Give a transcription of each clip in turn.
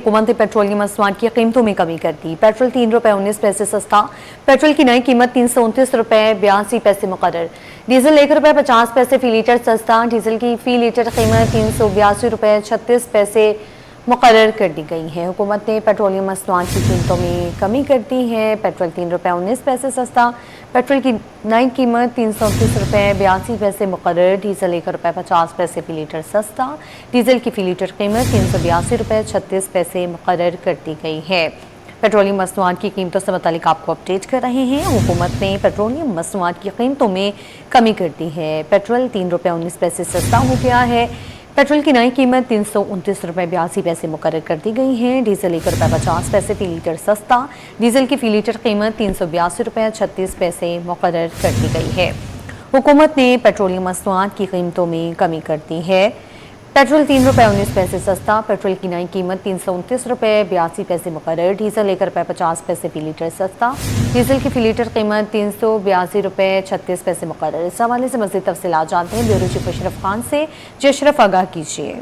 हुकूमत ने पेट्रोलियम मसनूआत की कीमतों में कमी कर दी। पेट्रोल ₹3.19 सस्ता, पेट्रोल की नई कीमत ₹329.82 मुकर्रर। डीजल ₹1.50 फी लीटर सस्ता, डीजल की फी लीटर कीमत ₹382.36 मुकर्रर कर दी गई है। हुकूमत ने पेट्रोलियम मसनूआत की कीमतों में कमी कर दी है। पेट्रोल ₹3.19 सस्ता, पेट्रोल की नई कीमत ₹329.82 मुकर्रर, डीजल ₹1.50 फी लीटर सस्ता, डीजल की फी लीटर कीमत ₹382.36 मुकर्रर कर दी गई है। पेट्रोलियम मसनूआत की कीमतों से मुतालिक आपको अपडेट कर रहे हैं। हुकूमत ने पेट्रोलियम मसनूआत की कीमतों में कमी कर दी है। पेट्रोल ₹3.19 सस्ता हो गया है। पेट्रोल की नई कीमत ₹329.82 मुकर्रर कर दी गई है। डीजल ₹1.50 फी लीटर सस्ता, डीजल की फी लीटर कीमत ₹382.36 मुकर्रर कर दी गई है। हुकूमत ने पेट्रोलियम मसनूआत की कीमतों में कमी कर दी है। पेट्रोल ₹3.19 सस्ता, पेट्रोल की नई कीमत ₹329.82 मुकर्रर, डीजल ₹1.50 फी लीटर सस्ता, डीजल की फी लीटर कीमत ₹382.36 मुकर्रर। इस हवाले से मज़ीद तफसीलात जानते हैं ब्यूरो चीफ अशरफ खान से। जी अशरफ, आगाह कीजिए।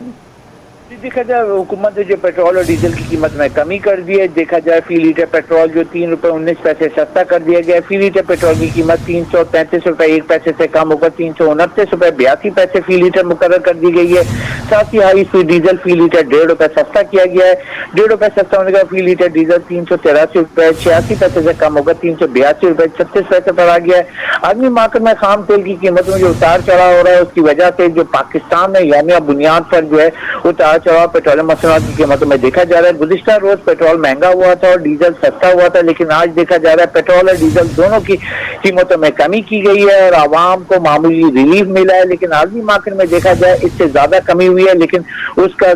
देखा जाए हुकूमत ने जो पेट्रोल और डीजल की कीमत में कमी कर दी है। देखा जाए फी लीटर पेट्रोल जो ₹3.19 सस्ता कर दिया गया है। फी लीटर पेट्रोल की कीमत ₹333.1 से कम होकर ₹329.82 फी लीटर मुकर्रर कर दी गई है। साथ ही हाई स्पीड डीजल फी लीटर ₹1.5 सस्ता किया गया है। ₹1.5 सस्ता होने का फी लीटर डीजल ₹383.86 से कम होकर ₹382.36 पर आ गया है। आदमी मार्केट में खाम तेल की कीमत में जो उतार चढ़ाव हो रहा है उसकी वजह से जो पाकिस्तान में यानी बुनियाद पर जो है उतार चढ़ाव पेट्रोलियम मसनूआत की कीमतों में देखा जा रहा है। गुज़िश्ता रोज पेट्रोल महंगा हुआ था और डीजल सस्ता हुआ था, लेकिन आज देखा जा रहा है पेट्रोल और डीजल दोनों की कीमतों में कमी की गई है और आवाम को मामूली रिलीफ मिला है। लेकिन आलमी मार्केट में देखा जाए इससे ज्यादा कमी हुई है, लेकिन उसका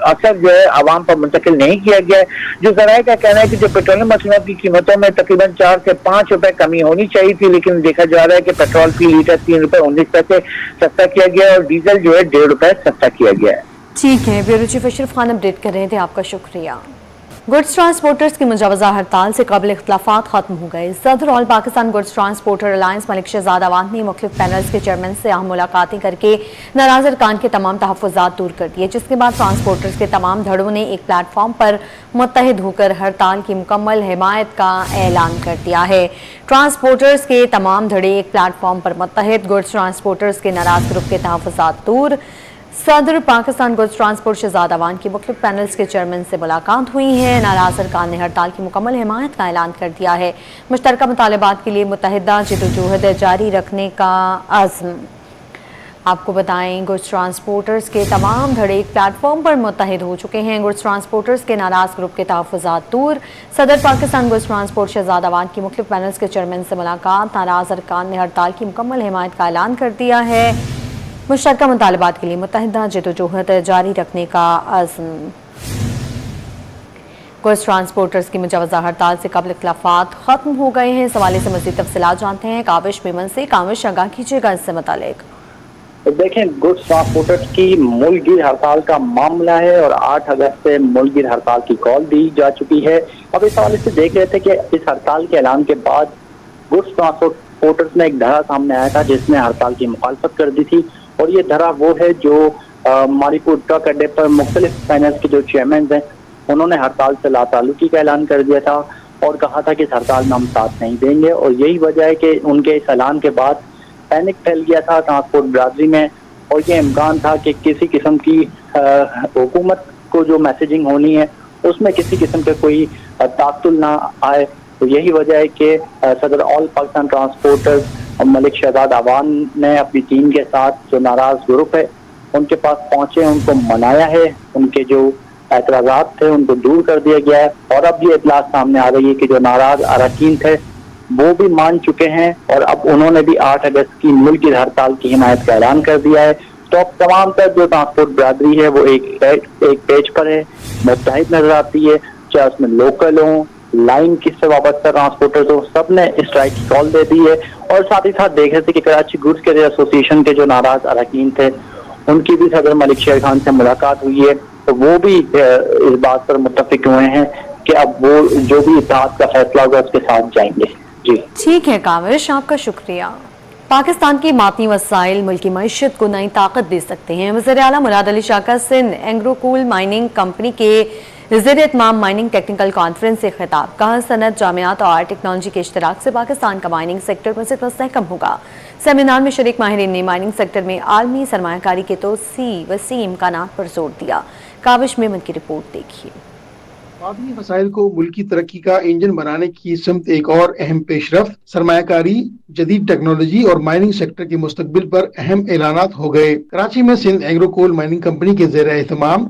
असर जो है आवाम पर मुंतकिल नहीं किया गया है। जो ज़राए का कहना है कि जो पेट्रोलियम मसनूआत की कीमतों में तकरीबन 4 से 5 रुपए कमी होनी चाहिए थी, लेकिन देखा जा रहा है कि पेट्रोल फी लीटर ₹3.19 सस्ता किया गया है और डीजल जो है ₹1.5 सस्ता किया गया है। ठीक है, bureau chief Ashraf Khan update कर रहे थे, आपका शुक्रिया। गुड्स ट्रांसपोर्टर्स की मुजवजा हड़ताल से काबिल इख्तलाफात खत्म हो गए। सदर all Pakistan goods transporter alliance Malik Shahzad Awan ने मुख्तलिफ पैनल्स के चेयरमैन से अहम मुलाकातें करके नाराज अरकान के तमाम तहफ़्फ़ुज़ात दूर कर दिए, जिसके बाद ट्रांसपोर्टर्स के तमाम धड़ों ने एक प्लेटफॉर्म पर मुत्तहिद होकर हड़ताल की मुकम्मल हिमायत का ऐलान कर दिया है। ट्रांसपोर्टर्स के तमाम धड़े एक प्लेटफॉर्म पर मुत्तहिद, गुड्स ट्रांसपोर्टर्स के नाराज ग्रुप के तहफ़्फ़ुज़ात दूर। सदर पाकिस्तान गुड्स ट्रांसपोर्ट शहजाद अवान की मुख्तलिफ पैनल्स के चेयरमैन से मुलाकात हुई है। नाराज अरकान ने हड़ताल की मुकम्मल हिमायत का ऐलान कर दिया है। मुश्तरका मुतालबात के लिए मुत्तहिदा जिद्दोजहद जारी रखने का अज़्म। आपको बताएं, गुड्स ट्रांसपोर्टर्स के तमाम धड़े एक प्लेटफॉर्म पर मुत्तहिद हो चुके हैं। गुड्स ट्रांसपोर्टर्स के नाराज ग्रुप के तहफ़्फ़ुज़ात दूर। सदर पाकिस्तान गुड्स ट्रांसपोर्ट शहजाद अवान की मुख्तलिफ पैनल्स के चेयरमैन से मुलाकात। नाराज अरकान ने हड़ताल की मुकम्मल हिमायत का ऐलान कर दिया है। मुश्तरका मुतालबात के लिए मुत्तहिदा जिद्दोजहद जारी रखने का अज़्म। गुड्स ट्रांसपोर्टर्स की मुजवजा हड़ताल से कबल इख्तलाफात खत्म हो गए हैं। इस हवाले से मज़ीद तफसीलात जानते हैं काविश मेमन से। काविश, आगाह कीजिएगा इससे मुतालिक। देखें, गुड्स ट्रांसपोर्टर्स की मुल्कगीर हड़ताल का मामला है और 8 अगस्त से मुल्कगीर हड़ताल की कॉल दी जा चुकी है। अब इस हवाले से देख रहे थे कि इस हड़ताल के ऐलान के बाद गुड्स ट्रांसपोर्टर्स में एक धरा सामने आया था जिसने हड़ताल की मुखालफत कर दी थी, और ये धरा वो है जो मारीपुर ट्रक अड्डे पर मुख्तलिफ पैनल्स के जो चेयरमैन हैं उन्होंने हड़ताल से लाताल्लुकी का ऐलान कर दिया था और कहा था कि इस हड़ताल में हम साथ नहीं देंगे। और यही वजह है कि उनके इस ऐलान के बाद पैनिक फैल गया था ट्रांसपोर्ट बरादरी में, और ये इम्कान था कि किसी किस्म की हुकूमत को जो मैसेजिंग होनी है उसमें किसी किस्म के कोई तातुल ना आए। तो यही वजह है कि सदर ऑल पाकिस्तान ट्रांसपोर्टर्स मलिक शहजाद अवान ने अपनी टीम के साथ जो नाराज ग्रुप है उनके पास पहुंचे, उनको मनाया है, उनके जो एतराज़ात थे उनको दूर कर दिया गया है। और अब ये इतला सामने आ रही है कि जो नाराज अरकान थे वो भी मान चुके हैं और अब उन्होंने भी 8 अगस्त की मुल्कगीर हड़ताल की हिमायत का ऐलान कर दिया है। तो अब तमाम तर जो ट्रांसपोर्ट बरादरी है वो एक पेज पर है, मुत्तहिद नजर आती है, चाहे उसमें लोकल हो, लाइन किससे वाबस्ता ट्रांसपोर्टर्स हो, सब ने स्ट्राइक की कॉल दे दी है। और साथ ही साथ देख रहे थे कि कराची गुड्स कैरियर एसोसिएशन के जो नाराज अरकान थे उनकी भी सदर मलिक शेर खान से मुलाकात हुई है, तो वो भी इस बात पर मुत्तफिक हुए हैं कि अब वो जो भी इत्तेहाद का फैसला होगा उसके साथ जाएंगे। जी ठीक है काविश, आपका शुक्रिया। पाकिस्तान की मातनी वसाइल मुल्की मईशत को नई ताकत दे सकते हैं। वज़ीर आला मुराद अली शाह का सिंध एंग्रोकूल माइनिंग कंपनी के زیر اہتمام مائننگ ٹیکنیکل کانفرنس سے خطاب، کہا صنعت، جامعات اور ٹیکنالوجی کے اشتراک سے پاکستان کا مائننگ سیکٹر مزید مستحکم ہوگا۔ سیمینار میں شریک ماہرین نے مائننگ سیکٹر میں عالمی سرمایہ کاری کے وسیع امکانات پر زور دیا۔ کاوش میمن کی رپورٹ دیکھیے۔ معدنی وسائل کو ملکی ترقی کا انجن بنانے کی سمت ایک اور اہم پیش رفت، سرمایہ کاری، جدید ٹیکنالوجی اور مائننگ سیکٹر کے مستقبل پر اہم اعلانات ہو گئے۔ کراچی میں Sindh Engro coal mining company کے زیر اہتمام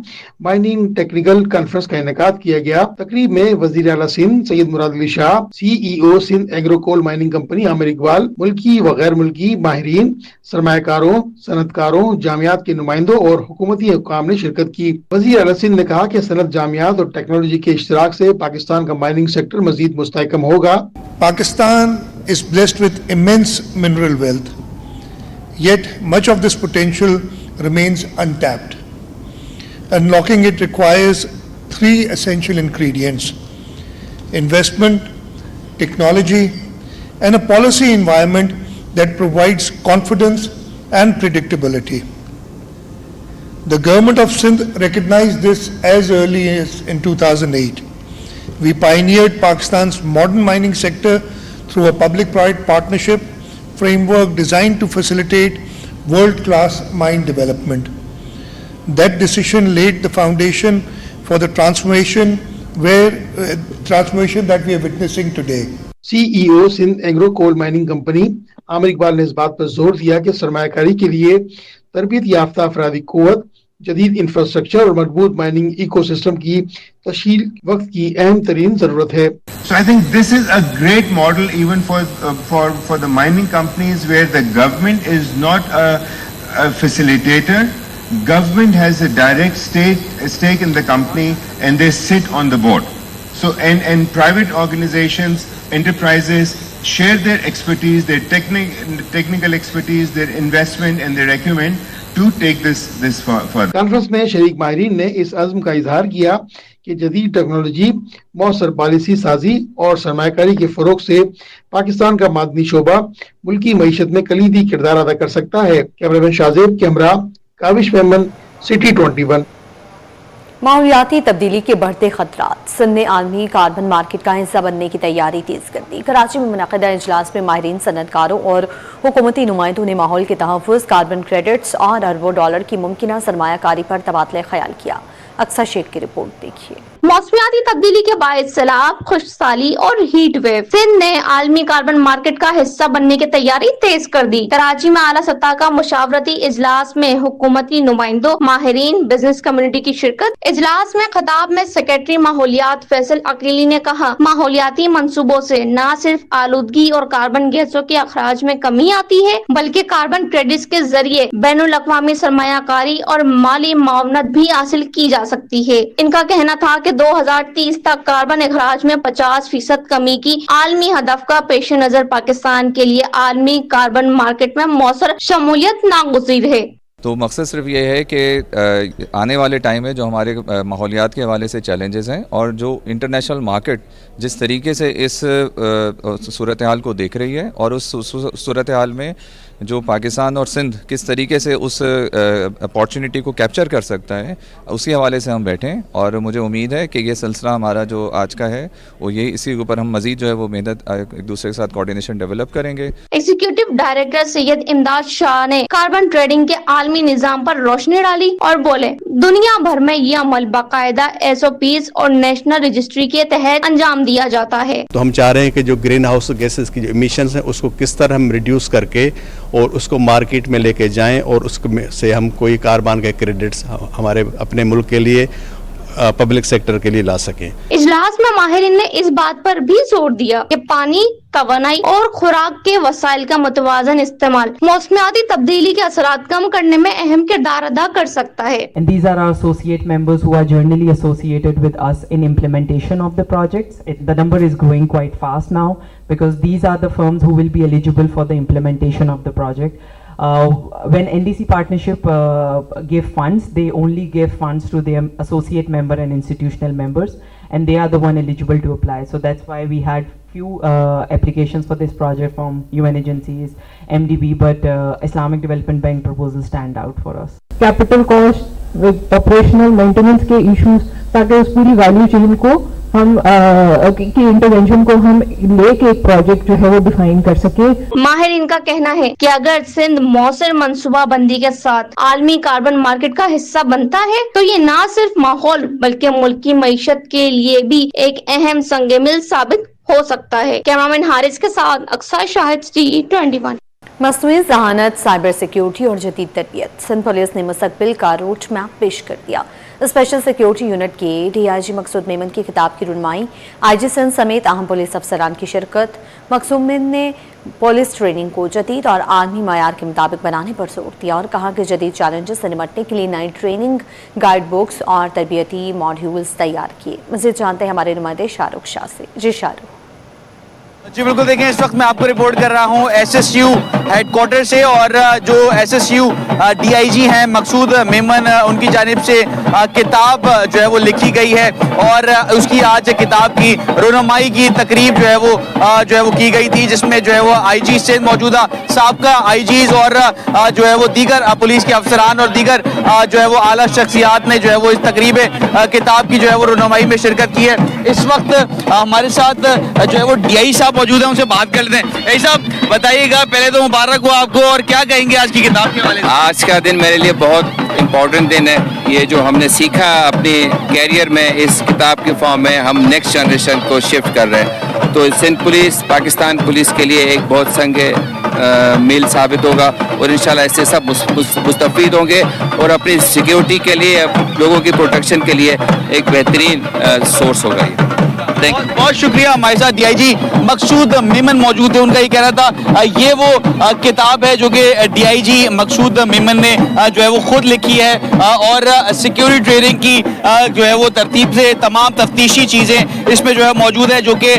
مائننگ ٹیکنیکل کانفرنس کا انعقاد کیا گیا۔ تقریب میں وزیر اعلیٰ سندھ سید مراد Ali Shah, CEO Sindh Engro coal mining company Amir Iqbal, ملکی و غیر ملکی ماہرین، سرمایہ کاروں، صنعت کاروں، جامعات کے نمائندوں اور حکومتی حکام نے شرکت کی۔ وزیر اعلیٰ سندھ نے کہا کہ صنعت، جامعات اور ٹیکنالوجی کے اشتراک سے پاکستان کا مائننگ سیکٹر مزید مستحکم ہوگا۔ Pakistan is blessed with immense mineral wealth, yet much of this potential remains untapped. Unlocking it requires three essential ingredients: investment, technology, and a policy environment that provides confidence and predictability. The government of Sindh recognized this as early as in 2008. We pioneered Pakistan's modern mining sector through a public-private partnership framework designed to facilitate world-class mine development. That decision laid the foundation for the transformation that we are witnessing today. CEO Sindh Engro coal mining company Amir Iqbal نے اس بات پر زور دیا کہ سرمایہ کاری کے لیے تربیت یافتہ افرادی قوت، جدید انفراسٹرکچر اور مضبوط مائننگ ایکو سسٹم کی تشکیل وقت کی اہم ترین ضرورت ہے۔ So I think this is a great model even for the mining companies, where the government is not a facilitator. Government has a direct stake in the company and they sit on the board. So and private organizations, enterprises share their expertise, their technical expertise, their investment and their acumen to take this further. Conference میں شریک ماہرین نے اس عزم کا اظہار کیا کہ جدید ٹیکنالوجی، مؤثر پالیسی سازی اور سرمایہ کاری کے فروغ سے پاکستان کا معدنی شعبہ ملکی معیشت میں کلیدی کردار ادا کر سکتا ہے۔ کیمرہ مین شاہزیب کے ہمراہ کاوش میمن، سٹی 21۔ ماحولیاتی تبدیلی کے بڑھتے خطرات، سندھ نے عالمی کاربن مارکیٹ کا حصہ بننے کی تیاری تیز کر دی۔ کراچی میں منعقدہ اجلاس میں ماہرین، صنعت کاروں اور حکومتی نمائندوں نے ماحول کے تحفظ، کاربن کریڈٹس اور اربوں ڈالر کی ممکنہ سرمایہ کاری پر تبادلہ خیال کیا۔ اقصیٰ شیخ کی رپورٹ دیکھیے۔ موسمیاتی تبدیلی کے باعث سیلاب، خشک سالی اور ہیٹ ویو، سندھ نے عالمی کاربن مارکیٹ کا حصہ بننے کی تیاری تیز کر دی۔ کراچی میں اعلیٰ سطح کا مشاورتی اجلاس میں حکومتی نمائندوں، ماہرین، بزنس کمیونٹی کی شرکت۔ اجلاس میں خطاب میں سیکرٹری ماحولیات فیصل عقیلی نے کہا، ماحولیاتی منصوبوں سے نہ صرف آلودگی اور کاربن گیسوں کے اخراج میں کمی آتی ہے، بلکہ کاربن کریڈٹس کے ذریعے بین الاقوامی سرمایہ کاری اور مالی معاونت بھی حاصل کی جا سکتی ہے۔ ان کا کہنا تھا کہ 2030 تک کاربن اخراج میں 50% کمی کی عالمی ہدف کا پیش نظر پاکستان کے لیے عالمی کاربن مارکیٹ میں مؤثر شمولیت ناگزیر ہے۔ تو مقصد صرف یہ ہے کہ آنے والے ٹائم میں جو ہمارے ماحولیات کے حوالے سے چیلنجز ہیں اور جو انٹرنیشنل مارکیٹ جس طریقے سے اس صورتحال کو دیکھ رہی ہے اور اس صورتحال میں جو پاکستان اور سندھ کس طریقے سے اس اپارچونٹی کو کیپچر کر سکتا ہے، اسی حوالے سے ہم بیٹھیں اور مجھے امید ہے کہ یہ سلسلہ ہمارا جو آج کا ہے وہ یہی اسی کے اوپر ہم مزید جو ہے وہ محنت ایک دوسرے کے ساتھ کوارڈینیشن ڈیولپ کریں گے۔ ایگزیکٹو ڈائریکٹر سید امداد شاہ نے کاربن ٹریڈنگ کے عالمی نظام پر روشنی ڈالی اور بولے، دنیا بھر میں یہ عمل باقاعدہ SOPs اور نیشنل رجسٹری کے تحت انجام دیا جاتا ہے۔ تو ہم چاہ رہے ہیں کہ جو گرین ہاؤس گیسز کی جو ایمیشنز ہیں اس کو کس طرح ہم ریڈیوس کر کے اور اس کو مارکیٹ میں لے کے جائیں اور اس سے ہم کوئی کاربن کے کریڈٹس ہمارے اپنے ملک کے لیے، پبلک سیکٹر کے لیے لا سکیں۔ اجلاس میں ماہرین نے اس بات پر بھی زور دیا کہ پانی، توانائی اور خوراک کے وسائل کا متوازن استعمال موسمیاتی تبدیلی کے اثرات کم کرنے میں اہم کردار ادا کر سکتا ہے۔ And these are our associate members who are generally associated with us in implementation of the projects. The number is growing quite fast now because these are the firms who will be eligible for the implementation of the project. When NDC partnership give funds, they only give funds to their associate member and institutional members, and they are the one eligible to apply. So that's why we had few applications for this project from UN agencies, MDB, but Islamic Development Bank proposals stand out for us. Capital cost operational maintenance के issues, ताकि उस पूरी value chain को हम की intervention को हम लेके एक प्रोजेक्ट जो है वो डिफाइन कर सके। माहिरीन का कहना है कि अगर सिंध मौसर मंसूबाबंदी के साथ आलमी कार्बन मार्केट का हिस्सा बनता है तो ये न सिर्फ माहौल बल्कि मुल्क की मईशत के लिए भी एक अहम संग मिल साबित हो सकता है। कैमरामैन हारिस के साथ अक्सर शाहिद, T21। मसनूई ज़हानत, साइबर सिक्योरिटी और जदीद तरबियत, सिंध पुलिस ने मुस्तकबिल का रूट मैप पेश कर दिया। स्पेशल सिक्योरिटी यूनिट के DIG मकसूद मेमन की किताब की रुनमाई, IG सिंध समेत अहम पुलिस अफसरान की शिरकत। मकसूद मेमन ने पुलिस ट्रेनिंग को जदीद और आलमी मायार के मुताबिक बनाने पर जोर दिया और कहा कि जदीद चैलेंजेस से निपटने के लिए नई ट्रेनिंग गाइड बुक्स और तरबियती मॉड्यूल्स तैयार किए। मज़ीद जानते हैं हमारे नुमाइंदे शाहरुख शाह से। जी शाहरुख। जी बिल्कुल, देखें इस वक्त मैं आपको रिपोर्ट कर रहा हूँ SSU हेडक्वार्टर से, और जो SSU DIG हैं मकसूद मेमन, उनकी जानिब से किताब जो है वो लिखी गई है और उसकी आज किताब की रुनमाई की तकरीब जो है वो की गई थी, जिसमें जो है वो IG से मौजूदा साबका IGs और जो है वो दीगर पुलिस के अफसरान और दीगर जो है वो आला शख्सियात ने जो है वो इस तकरीब किताब की जो है वो रुनमाई में शिरकत की है। इस वक्त हमारे साथ जो है वो DI साहब मौजूद है, उनसे बात कर लेते हैं। भाई साहब बताइएगा, पहले तो मुबारक हो आपको, और क्या कहेंगे आज की किताब के हवाले से? आज का दिन मेरे लिए बहुत इम्पोर्टेंट दिन है। ये जो हमने सीखा अपने कैरियर में, इस किताब के फॉर्म में हम नेक्स्ट जनरेशन को शिफ्ट कर रहे हैं। तो सिंध पुलिस पाकिस्तान पुलिस के लिए एक बहुत संग मील साबित होगा और इंशाल्लाह इससे सब मुस्तफीद होंगे और अपनी सिक्योरिटी के लिए, लोगों की प्रोटेक्शन के लिए एक बेहतरीन सोर्स होगा ये। बहुत शुक्रिया। हमारे साथ DIG मकसूद मेमन मौजूद है, उनका ये कहना था ये वो किताब है जो कि DIG मकसूद मेमन ने जो है वो खुद लिखी है और सिक्योरिटी ट्रेनिंग की जो है वो तरतीब से तमाम तफ्तीशी चीज़ें इसमें जो है मौजूद है, जो कि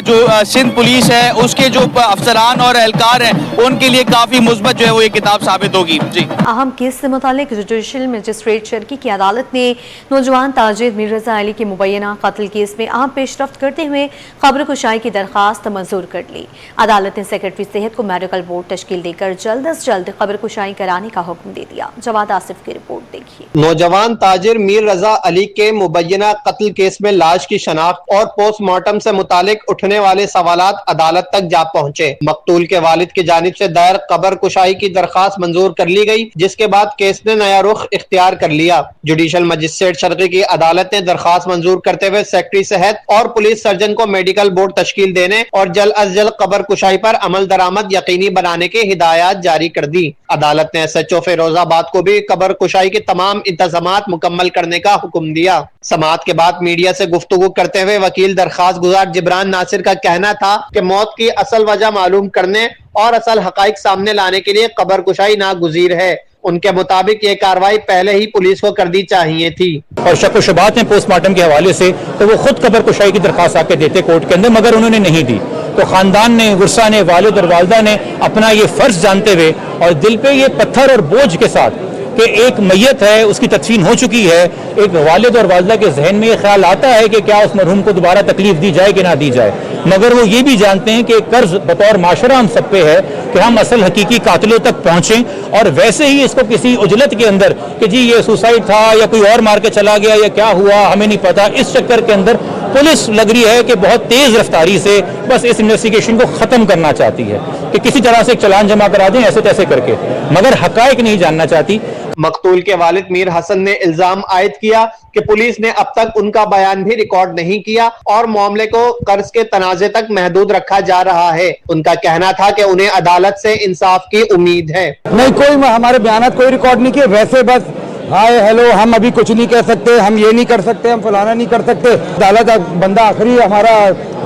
जो सिंध पुलिस है उसके जो अफसरान और एहलकार हैं उनके लिए काफ़ी मुस्बत जो है वो ये किताब साबित होगी। जी, अहम केस से मुतालिक जुडिशल मजिस्ट्रेट शर्की की अदालत ने नौजवान ताजिर मीर रजा अली के मुबैना कत्ल केस में अहम पेशरफ्त करते हुए खबर कुशाई की दरखास्त मंजूर कर ली। अदालत ने सेक्रेटरी सेहत को मेडिकल बोर्ड तश्कील देकर जल्द अज जल्द खबर कुशाई कराने का हुक्म दे दिया। जवाद आसिफ की रिपोर्ट देखिए। नौजवान ताजिर मीर रजा अली के मुबैना कत्ल केस में लाश की शनाख्त और पोस्टमार्टम से मुतालिक उठने वाले सवालात अदालत तक जा पहुंचे। मकतूल के वालिद की जानिब से दायर खबर कुशाई की दरखास्त मंजूर कर ली गई, जिसके बाद केस ने नया रुख इख्तियार कर लिया। जुडिशल मजिस्ट्रेट शर्की की अदालत ने दरखास्त मंजूर करते हुए सेक्रेटरी सेहत और पुलिस सर्जन को मेडिकल बोर्ड तश्कील देने और जल्द अज जल्द खबर कुशाई पर अमल दरामद यकीनी बनाने की हिदायत जारी कर दी। अदालत ने SHO फिरोजाबाद को भी खबर कुशाई के तमाम इंतजामात मुकम्मल करने का हुक्म दिया। समाअत के बाद मीडिया से गुफ्तगू करते हुए वकील दरखास्त गुजार जिब्रान नासिर का कहना था कि मौत की असल वजह मालूम करने और असल हकाइक सामने लाने के लिए खबर कुशाई नागुज़ीर है। उनके मुताबिक ये कार्रवाई पहले ही पुलिस को कर दी चाहिए थी। और शक व शुबात में पोस्टमार्टम के हवाले से तो वो खुद खबर कुशाई की दरखास्त आके देते कोर्ट के अंदर, मगर उन्होंने नहीं दी। तो खानदान ने, गुस्सा ने, वालिद और वालदा ने अपना ये फर्ज जानते हुए और दिल पे ये पत्थर और बोझ के साथ कि एक मैयत है, उसकी तदफीन हो चुकी है, एक वालिद और वालदा के जहन में ये ख्याल आता है कि क्या उस मरहूम को दोबारा तकलीफ दी जाए कि ना दी जाए, मगर वो ये भी जानते हैं कि कर्ज बतौर माशरा हम सब पे है कि हम असल हकीकी कातिलों तक पहुंचें और वैसे ही इसको किसी उजलत के अंदर कि जी ये सुसाइड था या कोई और मार के चला गया या क्या हुआ हमें नहीं पता, इस चक्कर के अंदर पुलिस लग रही है कि बहुत तेज रफ्तारी से बस इस इन्वेस्टिगेशन को खत्म करना चाहती है कि किसी तरह से चालान जमा करा दें ऐसे तैसे करके, मगर हकायक नहीं जानना चाहती। मकतूल के वालिद मीर हसन ने इल्जाम आयद किया कि पुलिस ने अब तक उनका बयान भी रिकॉर्ड नहीं किया और मामले को कर्ज के तनाजे तक महदूद रखा जा रहा है। उनका कहना था कि उन्हें अदालत से इंसाफ की उम्मीद है। नहीं, कोई हमारे बयान कोई रिकॉर्ड नहीं किए, वैसे बस हाय हेलो हम अभी कुछ नहीं कह सकते, हम ये नहीं कर सकते, हम फलाना नहीं कर सकते। अदालत बंदा आखिरी हमारा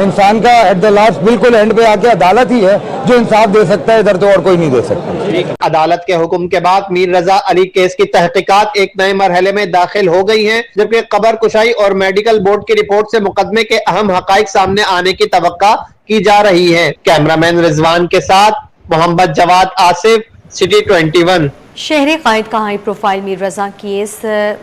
इंसान का एट द लास्ट बिल्कुल एंड पे आके अदालत ही है जो इंसाफ दे सकता है, इधर तो और कोई नहीं दे सकता। अदालत के हुक्म के बाद मीर रजा अली केस की तहकीकात एक नए मरहले में दाखिल हो गई हैं, जबकि खबर कुशाई और मेडिकल बोर्ड की रिपोर्ट से मुकदमे के अहम हकाइक सामने आने की तवक्का की जा रही है। कैमरामैन रिजवान के साथ मोहम्मद जवाद आसिफ, सिटी 21। शहरी कायद का हाई प्रोफाइल मीर रजा केस,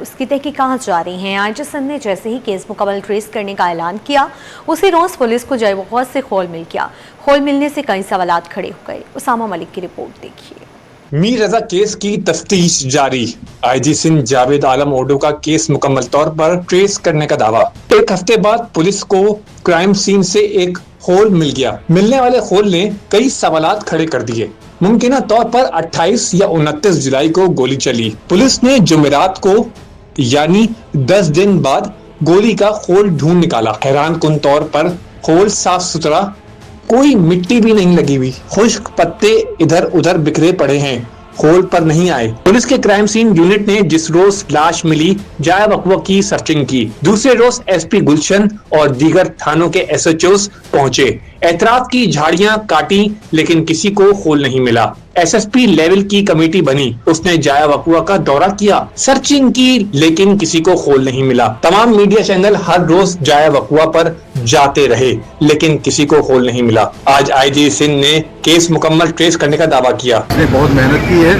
उसकी तहकीकात जारी हैं। IG सिंध ने जैसे ही केस मुकम्मल ट्रेस करने का ऐलान किया उसी रोज़ पुलिस को जय वक़ौत से खोल मिल गया। खोल मिलने से कई सवालात खड़े हो गए। उसामा मलिक की रिपोर्ट देखिए। میر رضا کیس کی تفتیش جاری، آئی جی سندھ جاوید عالم اوڈو کا کیس مکمل طور پر ٹریس کرنے کا دعویٰ۔ ایک ہفتے بعد پولیس کو کرائم سین سے ایک خول مل گیا۔ ملنے والے خول نے کئی سوالات کھڑے کر دیے۔ ممکنہ طور پر 28 یا 29 جولائی کو گولی چلی۔ پولیس نے جمعرات کو یعنی 10 دن بعد گولی کا خول ڈھونڈ نکالا۔ حیران کن طور پر خول صاف ستھرا، کوئی مٹی بھی نہیں لگی ہوئی، خشک پتے ادھر ادھر بکھرے پڑے ہیں، خول پر نہیں آئے۔ پولیس کے کرائم سین یونٹ نے جس روز لاش ملی جائے وقوع کی سرچنگ کی، دوسرے روز ایس پی گلشن اور دیگر تھانوں کے ایس ایچ اوز پہنچے، اعتراف کی جھاڑیاں کاٹی لیکن کسی کو خول نہیں ملا۔ ایس ایس پی لیول کی کمیٹی بنی، اس نے جائے وقوع کا دورہ کیا، سرچنگ کی لیکن کسی کو خول نہیں ملا۔ تمام میڈیا چینل ہر روز جائے وقوع پر جاتے رہے لیکن کسی کو خول نہیں ملا۔ آج آئی جی سندھ نے کیس مکمل ٹریس کرنے کا دعویٰ کیا۔ اس نے بہت محنت کی ہے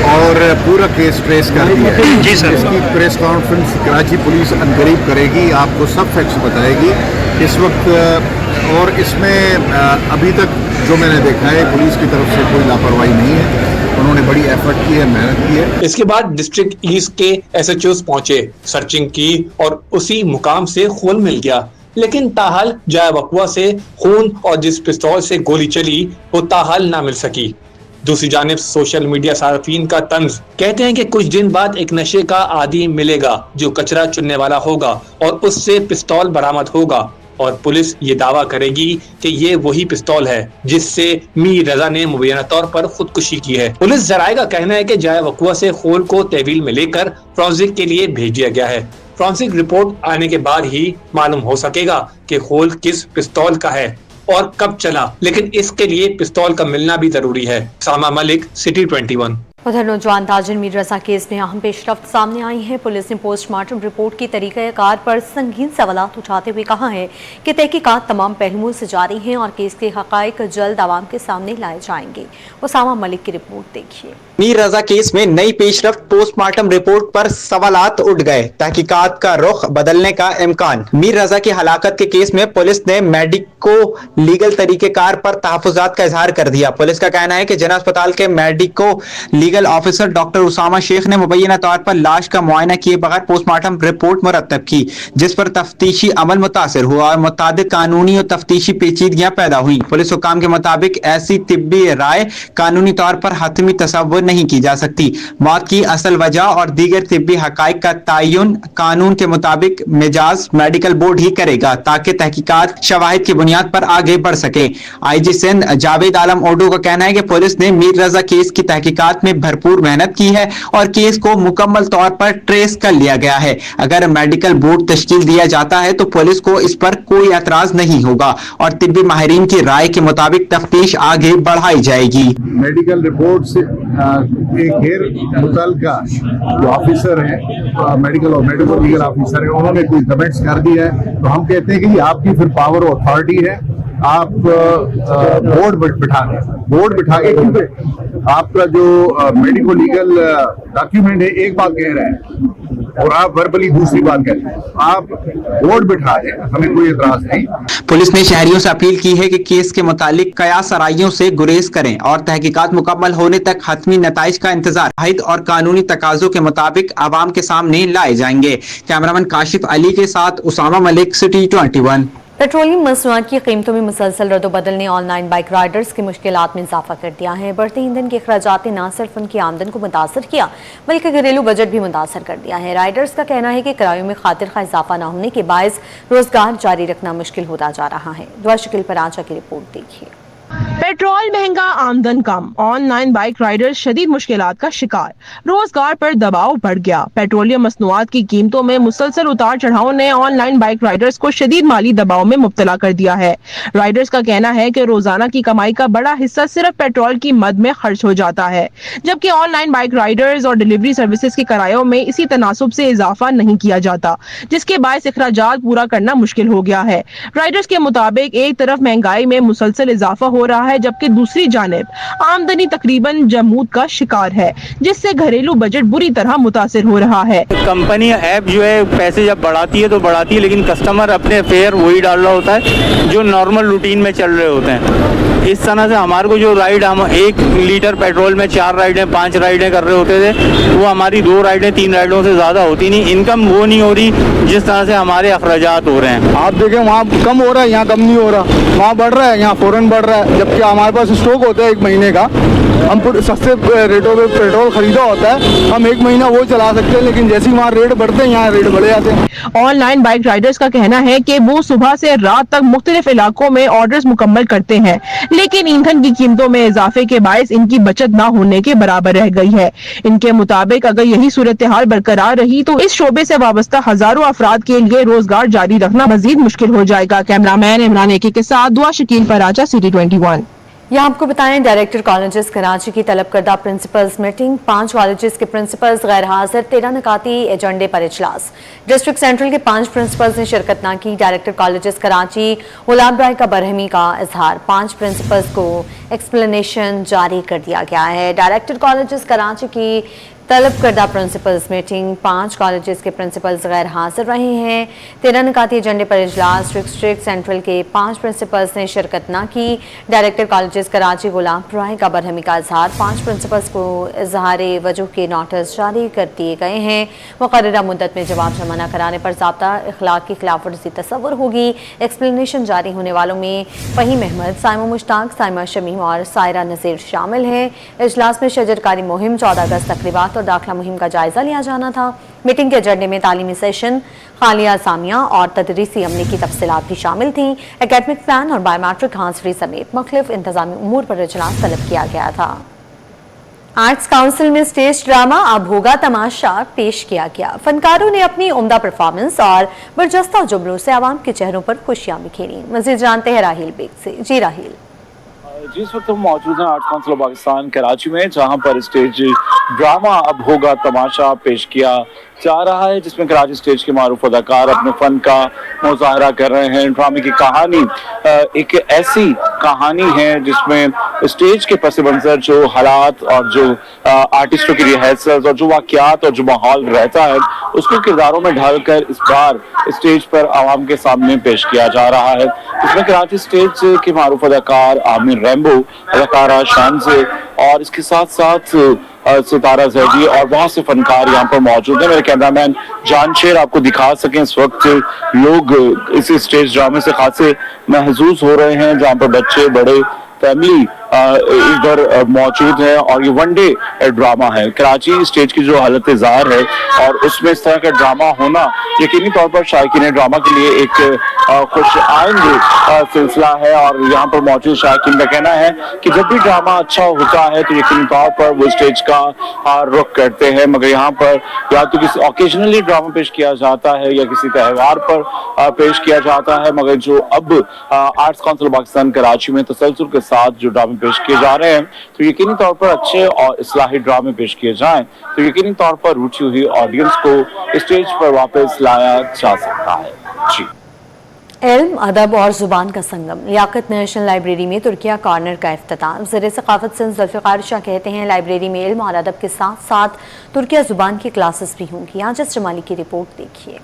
اور پورا کیس ٹریس کر دیا ہے۔ جی سر، اس کی پریس کانفرنس کراچی پولیس عنقریب کرے گی، آپ کو سب فیکٹس بتائے گی اس وقت۔ اور اس میں ابھی تک جو میں نے دیکھا ہے پولیس کی طرف سے کوئی لاپرواہی نہیں ہے، انہوں نے بڑی ایفرٹ کی ہے، محنت کی ہے۔ اس کے بعد ڈسٹرکٹ ایسٹ کے ایس ایچ اوز پہنچے، سرچنگ کی اور اسی مقام سے خون مل گیا، لیکن تاحال جائے وقوع سے خون اور جس پستول سے گولی چلی وہ تاحال نہ مل سکی۔ دوسری جانب سوشل میڈیا صارفین کا طنز، کہتے ہیں کہ کچھ دن بعد ایک نشے کا عادی ملے گا جو کچرا چننے والا ہوگا اور اس سے پستول برآمد ہوگا، اور پولیس یہ دعویٰ کرے گی کہ یہ وہی پستول ہے جس سے میر رضا نے مبینہ طور پر خودکشی کی ہے۔ پولیس ذرائع کا کہنا ہے کہ جائے وقوع سے خول کو تحویل میں لے کر فرانسک کے لیے بھیج دیا گیا ہے۔ فرانسک رپورٹ آنے کے بعد ہی معلوم ہو سکے گا کہ خول کس پستول کا ہے اور کب چلا، لیکن اس کے لیے پستول کا ملنا بھی ضروری ہے۔ ساما ملک، سٹی 21۔ ادھر نوجوان تاجر میر رضا کیس میں اہم پیش رفت سامنے آئی ہے۔ پولیس نے پوسٹ مارٹم رپورٹ کی طریقہ کار پر سنگین سوالات اٹھاتے ہوئے کہا ہے کہ تحقیقات تمام پہلوؤں سے جاری ہیں اور کیس کے حقائق جلد عوام کے سامنے لائے جائیں گے۔ اسامہ ملک کی رپورٹ دیکھیے۔ میر رضا کیس میں نئی پیش رفت، پوسٹ مارٹم رپورٹ پر سوالات اٹھ گئے، تحقیقات کا رخ بدلنے کا امکان۔ میر رضا کی ہلاکت کے کیس میں پولیس نے میڈیکو لیگل طریقہ کار پر تحفظات کا اظہار کر دیا۔ پولیس کا کہنا ہے کہ جنرل اسپتال کے medico legal officer doctor Usama Sheikh نے مبینہ طور پر لاش کا معائنہ کیے بغیر پوسٹ مارٹم رپورٹ مرتب کی، جس پر تفتیشی عمل متاثر ہوا اور متعدد قانونی اور تفتیشی پیچیدگیاں پیدا ہوئیں۔ پولیس حکام کے مطابق ایسی طبی رائے قانونی طور پر حتمی تصور نہیں کی جا سکتی۔ موت کی اصل وجہ اور دیگر طبی حقائق کا تعین قانون کے مطابق مجاز میڈیکل بورڈ ہی کرے گا تاکہ تحقیقات شواہد کی بنیاد پر آگے بڑھ سکے۔ آئی جی سندھ جاوید عالم اوڈو کا کہنا ہے کہ پولیس نے میر رضا کیس کی تحقیقات میں بھرپور محنت کی ہے اور کیس کو مکمل طور پر ٹریس کر لیا گیا ہے۔ اگر میڈیکل بورڈ تشکیل دیا جاتا ہے تو پولیس کو اس پر کوئی اعتراض نہیں ہوگا اور طبی ماہرین کی رائے کے مطابق تفتیش آگے بڑھائی جائے گی۔ میڈیکل رپورٹ سے ایک غیر متعلقہ جو آفیسر ہیں، میڈیکل اور میڈیکل لیگل آفیسر ہیں، انہوں نے کوئی کمنٹس کر دیا ہے تو ہم کہتے ہیں کہ یہ آپ کی پھر پاور اور اتھارٹی ہے، آپ بورڈ بٹھا کے کیونکہ آپ کا جو میڈیکل لیگل ڈاکیومنٹ ہے ایک بات کہہ رہا ہے اور آپ وربلی دوسری بات کہتے ہیں، آپ بورڈ بٹھا دیں، ہمیں کوئی اعتراض نہیں۔ پولیس نے شہریوں سے اپیل کی ہے کہ کیس کے متعلق قیاس آرائیوں سے گریز کریں اور تحقیقات مکمل ہونے تک حتمی نتائج کا انتظار حد اور قانونی تقاضوں کے مطابق عوام کے سامنے لائے جائیں گے۔ کیمرامین کاشف علی کے ساتھ اسامہ ملک، سٹی 21۔ پیٹرولیم مصنوعات کی قیمتوں میں مسلسل رد و بدل نے آن لائن بائک رائڈرز کی مشکلات میں اضافہ کر دیا ہے۔ بڑھتے ایندھن کے اخراجات نے نہ صرف ان کی آمدن کو متاثر کیا بلکہ گھریلو بجٹ بھی متاثر کر دیا ہے۔ رائڈرز کا کہنا ہے کہ کرایوں میں خاطر خواہ اضافہ نہ ہونے کے باعث روزگار جاری رکھنا مشکل ہوتا جا رہا ہے۔ دعا شکل پر آنچا کی رپورٹ دیکھیے۔ پیٹرول مہنگا، آمدن کم، آن لائن بائک رائڈرز شدید مشکلات کا شکار، روزگار پر دباؤ بڑھ گیا۔ پیٹرولیم مصنوعات کی قیمتوں میں مسلسل اتار چڑھاؤ نے آن لائن بائک رائڈرز کو شدید مالی دباؤ میں مبتلا کر دیا ہے۔ رائڈرز کا کہنا ہے کہ روزانہ کی کمائی کا بڑا حصہ صرف پیٹرول کی مد میں خرچ ہو جاتا ہے، جبکہ آن لائن بائک رائڈرز اور ڈیلیوری سروسز کے کرایوں میں اسی تناسب سے اضافہ نہیں کیا جاتا، جس کے باعث اخراجات پورا کرنا مشکل ہو گیا ہے۔ رائڈرز کے مطابق ایک طرف مہنگائی میں مسلسل اضافہ हो रहा है, जबकि दूसरी जानिब आमदनी तकरीबन जमूद का शिकार है, जिससे घरेलू बजट बुरी तरह मुतासिर हो रहा है। कंपनी ऐप जो है पैसे जब बढ़ाती है तो बढ़ाती है, लेकिन कस्टमर अपने फेयर वही डाल रहा होता है जो नॉर्मल रूटीन में चल रहे होते हैं। इस तरह से हमारे को जो राइड हम 1 लीटर पेट्रोल में 4 राइडें 5 राइडें कर रहे होते थे, वो हमारी 2 राइडें 3 राइडों से ज़्यादा होती नहीं। इनकम वो नहीं हो रही जिस तरह से हमारे अखराजात हो रहे हैं। आप देखें वहाँ कम हो रहा है, यहाँ कम नहीं हो रहा, वहाँ बढ़ रहा है, यहाँ फौरन बढ़ रहा है, जबकि हमारे पास स्टॉक होता है 1 महीने का। हम सस्ते रेटों पे पेट्रोल खरीदा होता है, हम 1 महीना वो चला सकते हैं, लेकिन जैसे ही वहाँ रेट बढ़ते हैं यहाँ रेट बढ़े जाते हैं। ऑनलाइन बाइक राइडर्स का कहना है कि वो सुबह से रात तक मुख्तलिफ इलाकों में ऑर्डर्स मुकम्मल करते हैं, लेकिन ईंधन की कीमतों में इजाफे के बायस इनकी बचत न होने के बराबर रह गई है। इनके मुताबिक अगर यही सूरत हाल बरकरार रही तो इस शोबे से वाबस्ता हजारों अफराद के लिए रोजगार जारी रखना मजीद मुश्किल हो जाएगा। कैमरामैन इमरान एके के साथ दुआ शकील पराचा, सिटी 21। यहाँ आपको बताएं, डायरेक्टर कॉलेजेस कराची की तलब करदा प्रिंसिपल्स मीटिंग, 5 कॉलेजेस के प्रिंसिपल्स गैर हाजिर, 13 निकाती एजेंडे पर इजलास। डिस्ट्रिक्ट सेंट्रल के 5 प्रिंसिपल्स ने शिरकत न की। डायरेक्टर कॉलेजेस कराची गुलाब राय का बरहमी का इजहार, 5 प्रिंसिपल्स को एक्सप्लेनेशन जारी कर दिया गया है। डायरेक्टर कॉलेजेस कराची की तलब करदा प्रिंसिपल्स मीटिंग, 5 कॉलेजेस के प्रिंसिपल्स गैर हाजिर रहे हैं। 13 निकाती एजेंडे पर इजलास। डिस्ट्रिक्ट सेंट्रल के 5 प्रिंसिपल्स ने शिरकत न की। डायरेक्टर कॉलेजेस कराची गुलाम राय का बरहमी का इजहार, 5 प्रिंसिपल्स को इजहार वजूह के नोटिस जारी कर दिए गए हैं। मुकर्ररा मुद्दत में जवाब जमा न कराने पर ज़ाब्ता इखलाक की खिलाफवर्जी तस्वुर होगी। एक्सप्लेनेशन जारी होने वालों में फहीम अहमद, साइमा मुश्ताक, साइमा शमीम और सायरा नज़ीर शामिल हैं। इजलास में शजरकारी मुहिम, 14 अगस्त तकरीबात और दाखिला मुहिम का जायजा लिया जाना था। मीटिंग के एजेंडे में तालीमी सेशन, खालिया सामिया और तदरीसी अमले की तफसीलात भी शामिल थी। एकेडमिक प्लान और बायोमेट्रिक हाजिरी समेत मुख्तलिफ इंतजामी उमूर पर इजलास तलब किया गया था। आर्ट्स काउंसिल में स्टेज ड्रामा अब होगा तमाशा पेश किया गया। फनकारों ने अपनी उम्दा परफॉर्मेंस और बरजस्ता जुमलों से आवाम के चेहरों पर खुशियां बिखेरी। मजीद जानते हैं राहिल बेग से। जी राहिल। जिस वक्त हम मौजूद हैं arts council of Pakistan Karachi में, जहां पर स्टेज ड्रामा अब होगा तमाशा पेश किया जा रहा है, जिसमें कराची स्टेज के मारूफ अदाकार अपने फन का मुजाहरा कर रहे हैं। ड्रामे की कहानी एक ऐसी कहानी है जिसमें स्टेज के पस मंजर, जो हालात और जो आर्टिस्टों की रिहर्सल्स और जो वाकयात और जो माहौल रहता है, उसको किरदारों में ढालकर इस बार स्टेज पर आवाम के सामने पेश किया जा रहा है। इसमें कराची स्टेज के मारूफ अदाकार आमिर रैम्बो, अदाकारा शानजे और इसके साथ साथ सितारा जैदी और बहुत से फनकार यहाँ पर मौजूद हैं। मेरे कैमरामैन जान शेर आपको दिखा सकें, इस वक्त लोग इस स्टेज ड्रामे से खासे महजूज हो रहे हैं, जहाँ पर बच्चे बड़े फैमिली इधर मौजूद है और ये वन डे ड्रामा है। कराची स्टेज की जो हालत ज़ाहिर है और उसमें इस तरह का ड्रामा होना यकीनी तौर पर शायकीन ड्रामा के लिए एक खुश आइंद सिलसिला है। और यहाँ पर मौजूद शायकीन का कहना है कि जब भी ड्रामा अच्छा होता है तो यकीनी तौर पर वो स्टेज का रुख करते हैं, मगर यहाँ पर या तो किसी ओकेजनली ड्रामा पेश किया जाता है या किसी त्यौहार पर पेश किया जाता है, मगर जो अब आर्ट्स काउंसिल पाकिस्तान कराची में तसलसल के साथ जो ड्रामे पेश किए जा रहे हैं, तो यकीनी तौर पर अच्छे और इस्लाही ड्रामे पेश किए जाएं तो यकीनी तौर पर रूठी हुई ऑडियंस को स्टेज पर वापस लाया जा सकता है। जी। इल्म, अदब और जुबान का संगम, लियाकत नेशनल लाइब्रेरी में तुर्किया कॉर्नर का इफ्तिताह। वज़ीर सक़ाफ़त सिंध ज़ुल्फ़िकार शाह कहते हैं लाइब्रेरी में इल्म और अदब के साथ साथ तुर्किया जुबान की क्लासेस भी होंगी। आजिज़ जमाली की रिपोर्ट देखिए।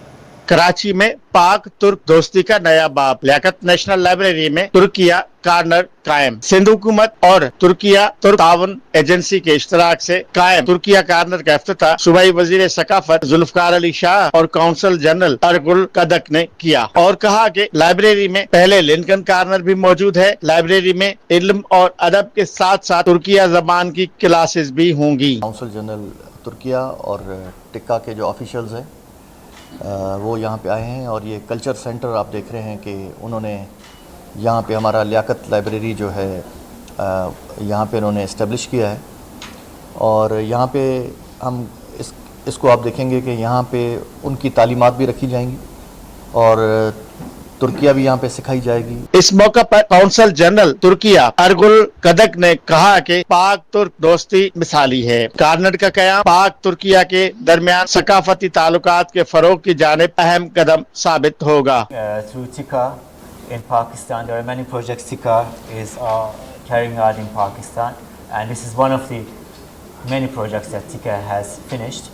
कराची में पाक तुर्क दोस्ती का नया बाब, लियाकत नेशनल लाइब्रेरी में तुर्किया कॉर्नर कायम। सिंध हुकूमत और तुर्किया तुर्क ताउन एजेंसी के इश्तराक से कायम तुर्किया कॉर्नर का इफ्तिताह सूबाई वजीर सकाफत जुल्फकार अली शाह और काउंसिल जनरल अरगुल कदक ने किया और कहा कि लाइब्रेरी में पहले लिंकन कॉर्नर भी मौजूद है। लाइब्रेरी में इल्म और अदब के साथ साथ तुर्किया जबान की क्लासेस भी होंगी। काउंसिल जनरल तुर्किया और टिक्का के जो ऑफिशियल्स हैं वो यहाँ पे आए हैं और ये कल्चर सेंटर आप देख रहे हैं कि उन्होंने यहाँ पे हमारा लियाकत लाइब्रेरी जो है यहाँ पे उन्होंने इस्टेब्लिश किया है और यहाँ पे हम इसको आप देखेंगे कि यहाँ पे उनकी तालीमात भी रखी जाएंगी और तुर्किया भी यहाँ पे सिखाई जाएगी। इस मौका पर काउंसिल जनरल तुर्किया अरगुल कदक ने कहा कि पाक तुर्क दोस्ती मिसाली है। कॉर्नर का कयाम पाक तुर्किया के दरमियान सकाफती ताल्लुकात के फरोग की जानिब अहम कदम साबित होगा। in Pakistan. There are many projects Tika is carrying out in Pakistan, and this is one of the many projects that Tika has finished.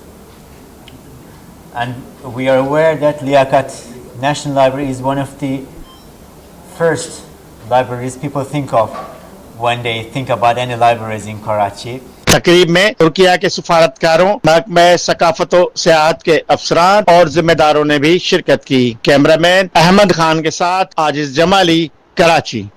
And we are aware that Liaquat National Library is one of the first libraries people think of when they think about any libraries in Karachi. तकरीब में तुर्किया के सफारतकारों, महकमा सकाफत व सियाहत के अफसरान और जिम्मेदारों ने भी शिरकत की। कैमरामैन अहमद खान के साथ आजिज जमाली, कराची।